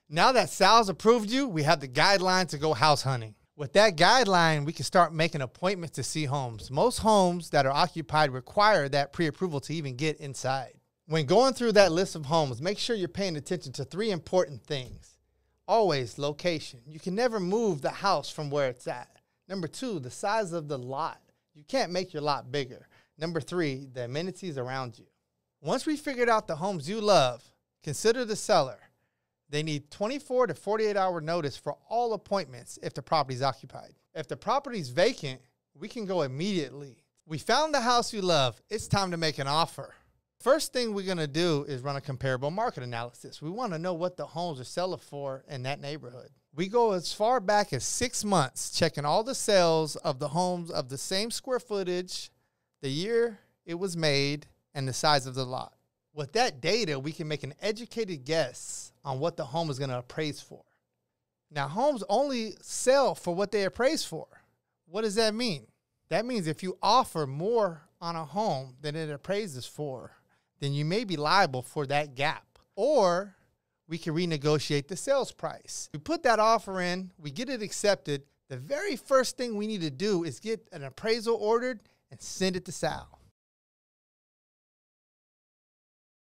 Now that Sal's approved you, we have the guideline to go house hunting. With that guideline, we can start making appointments to see homes. Most homes that are occupied require that pre-approval to even get inside. When going through that list of homes, make sure you're paying attention to 3 important things. Always location. You can never move the house from where it's at. Number 2, the size of the lot. You can't make your lot bigger. Number 3, the amenities around you. Once we figured out the homes you love, consider the seller. They need 24 to 48 hour notice for all appointments if the property is occupied. If the property is vacant, we can go immediately. We found the house you love. It's time to make an offer. First thing we're going to do is run a comparable market analysis. We want to know what the homes are selling for in that neighborhood. We go as far back as 6 months, checking all the sales of the homes of the same square footage, the year it was made, and the size of the lot. With that data, we can make an educated guess on what the home is going to appraise for. Now, homes only sell for what they appraise for. What does that mean? That means if you offer more on a home than it appraises for, then you may be liable for that gap. Or we can renegotiate the sales price. We put that offer in, we get it accepted. The very first thing we need to do is get an appraisal ordered and send it to Sal.